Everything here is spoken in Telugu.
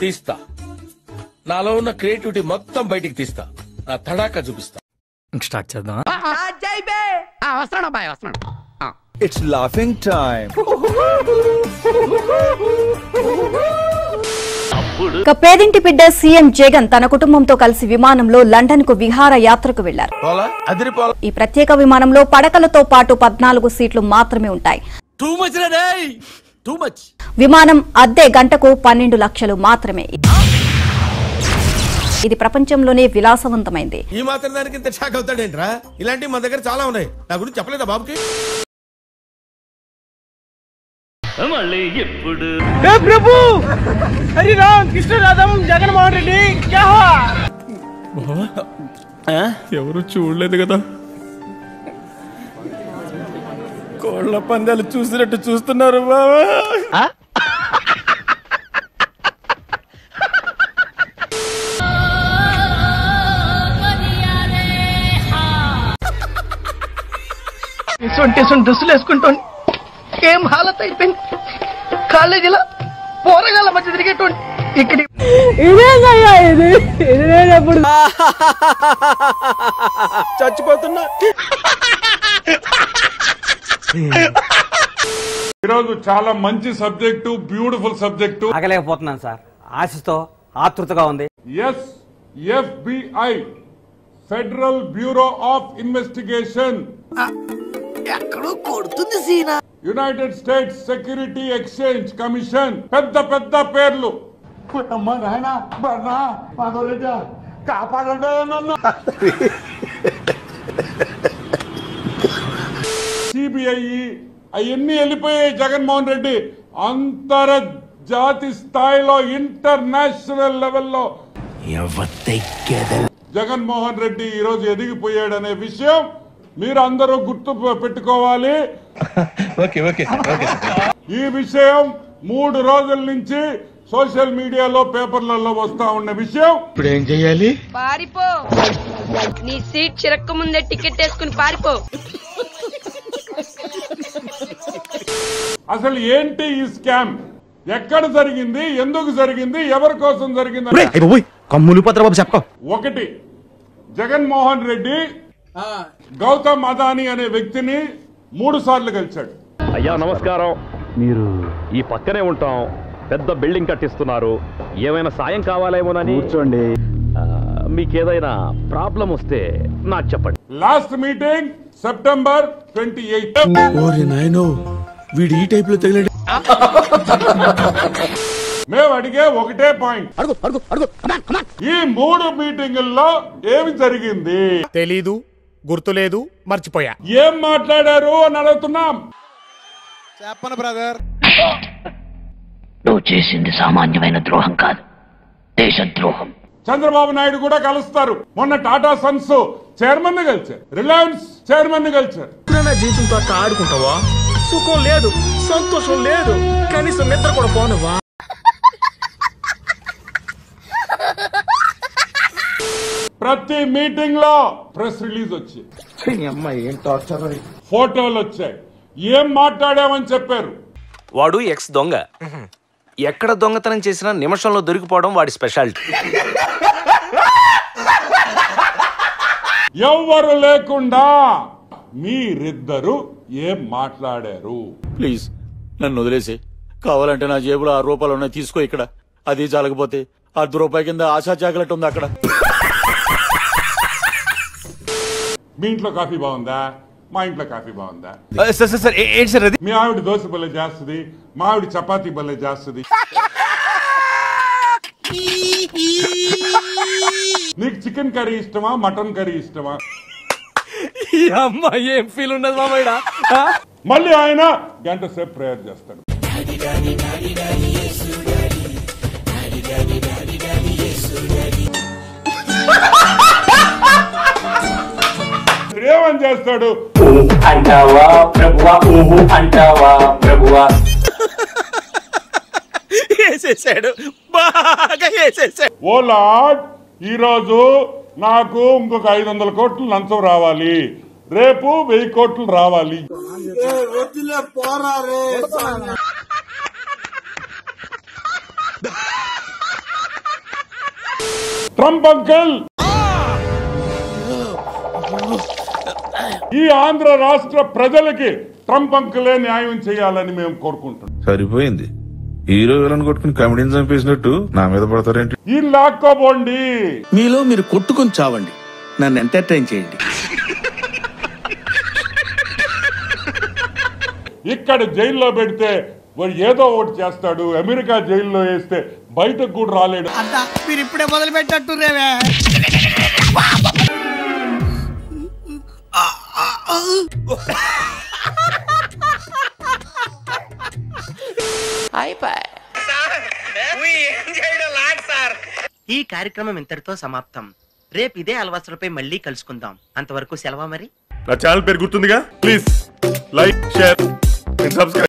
తీస్తా, నాలో ఉన్న క్రియేటివిటీ మొత్తం బయటికి తీస్తా, నా తడాకా చూపిస్తా. స్టార్ట్ చేద్దాం. It's laughing time. పేదింటి బిడ్డ సీఎం జగన్ తన కుటుంబంతో కలిసి విమానంలో లండన్ కు విహార యాత్రకు వెళ్లారు. ఈ ప్రత్యేక విమానంలో పడకలతో పాటు 14 సీట్లు మాత్రమే ఉంటాయి. విమానం అద్దె గంటకు 12 లక్షలు మాత్రమే. ఇది ప్రపంచంలోనే విలాసవంతమైంది. ఈ మాత్రం దానికి ఇంత షాక్ అవుతాడేంట్రా? ఇలాంటివి మన దగ్గర చాలా ఉన్నాయి. నా గురించి చెప్పలేదా బాబుకి? ప్రభు హరి రామ్ కృష్ణ రాధం జగన్మోహన్ రెడ్డి ఎవరు చూడలేదు కదా, కోళ్ల పందాలు చూసినట్టు చూస్తున్నారు బాబా. డ్రెస్సులు వేసుకుంటాను ఏం హాలత్ అయిపోయింది. కాలేజీలో పోరగాళ్ళ మధ్య తిరిగేటువంటి ఇక్కడి చచ్చిపోతున్నా. ఈరోజు చాలా మంచి సబ్జెక్టు, బ్యూటిఫుల్ సబ్జెక్టు. ఆగలేకపోతున్నాను సార్, ఆశతో ఆతృతగా ఉంది. FBI Federal Bureau of Investigation, ఎక్కడో కొడుతుంది సీనా, United States Security Exchange Commission, పెద్ద పెద్ద పేర్లు. సిబిఐ అవన్నీ వెళ్ళిపోయాయి. జగన్మోహన్ రెడ్డి అంతర్జాతీయ స్థాయిలో, ఇంటర్నేషనల్ లెవెల్లో జగన్మోహన్ రెడ్డి ఈరోజు ఎదిగిపోయాడనే విషయం మీరు అందరూ గుర్తు పెట్టుకోవాలి. ఈ విషయం 3 రోజుల నుంచి సోషల్ మీడియాలో, పేపర్లలో వస్తా ఉన్న విషయం. ఇప్పుడు ఏం చెయ్యాలి? పారిపో, నీ సీట్ చిరక్క ముందే టికెట్ వేసుకుని పారిపో. అసలు ఏంటి ఈ స్కామ్? ఎక్కడ జరిగింది? ఎందుకు జరిగింది? ఎవరి కోసం జరిగింది? కమ్ములు పత్రబాబు చెప్ప. ఒకటి, జగన్మోహన్ రెడ్డి గౌతమ్ అదానీ అనే వ్యక్తిని 3 సార్లు కలిశాడు. అయ్యా నమస్కారం, మీరు ఈ పక్కనే ఉంటాం, పెద్ద బిల్డింగ్ కట్టిస్తున్నారు, ఏమైనా సాయం కావాలేమోనని. కూర్చోండి, మీకేదైనా ప్రాబ్లం వస్తే నాకు చెప్పండి. Last meeting September 28. ఓరి నాయనో, వీడు ఈ టైప్ లో తగిలాడు. మేము అడిగే ఒకటే పాయింట్, ఈ 3 మీటింగుల్లో ఏమి జరిగింది? తెలీదు, గుర్తులేదు, మర్చిపోయా. ఏం మాట్లాడారు అని అడుగుతున్నాం. చెప్పను బ్రదర్. నువ్వు చేసింది సామాన్యమైన ద్రోహం కాదు, దేశద్రోహం. చంద్రబాబు నాయుడు కూడా కలుస్తారు. మొన్న టాటా సన్స్ చైర్మన్ ని కలిశారు, రిలయన్స్ చైర్మన్ ని కలిశారు. జీవితంతో అట్లా ఆడుకుంటావా? సుఖం లేదు, సంతోషం లేదు, కనీసం నిద్ర కూడా పోనవా? ప్రతి మీటింగ్ లో ప్రెస్ రిలీజ్ వచ్చి ఫోటోలు వచ్చాయి. ఏం మాట్లాడామని చెప్పారు. వాడు ఎక్స్ దొంగ, ఎక్కడ దొంగతనం చేసినా నిమిషంలో దొరికిపోవడం వాడి స్పెషాలిటీ. ఎవ్వరు లేకుండా మీరిద్దరు ఏం మాట్లాడారు? ప్లీజ్ నన్ను వదిలేసి, కావాలంటే నా జేబులో 6 రూపాయలు ఉన్నాయి, తీసుకో. ఇక్కడ అది చాలకపోతే ₹10 కింద ఆశా చాకలెట్ ఉంది అక్కడ. మీ ఇంట్లో కాఫీ బాగుందా? మా ఇంట్లో కాఫీ బాగుందా? ఏంటి మీ ఆవిడ దోశ బల్లె చేస్తుంది, మా ఆవిడ చపాతీ బల్లె చేస్తుంది. నీకు చికెన్ కర్రీ ఇష్టమా, మటన్ కర్రీ ఇష్టమా? అమ్మాయి ఏం ఫీల్ ఉండదు మామయ్య. మళ్ళీ ఆయన గంట సేపు ప్రేయర్ చేస్తాడు. ఏమని చేస్తాడు? అంటావా ప్రభువా, ఊహు అంటావా ప్రభువా. వేసేసాడు, బాగా వేసేసాడు. ఓ లార్డ్, ఈరోజు నాకు ఇంకొక 500 కోట్లు లంచం రావాలి, రేపు 1000 కోట్లు రావాలి. ట్రంప్ అంకుల్, ఈ ఆంధ్ర రాష్ట్ర ప్రజలకి ట్రంప్ అంకులే న్యాయం చేయాలని మేము కోరుకుంటున్నాం. సరిపోయింది. హీరో విలన్ కొట్టుకుని కమెడీని చంపేసినట్టు నా మీద పడతారేంటి? ఈ లాక్కోబోండి. మీలో మీరు కొట్టుకొని చావండి, నన్ను ఎంటర్టైన్ చేయండి. ఇక్కడ జైల్లో పెడితే వాడు ఏదో ఒకటి చేస్తాడు. అమెరికా జైల్లో వేస్తే బయటకు కూడా రాలేడు. మీరు ఇప్పుడే మొదలు పెట్టట్టు రేవే. ఈ కార్యక్రమం ఇంతటితో సమాప్తం. రేపు ఇదే అలవాసులపై మళ్ళీ కలుసుకుందాం. అంతవరకు సెలవా మరి. నా ఛానల్ పేరు గుర్తుందిగా? Please like, share and subscribe.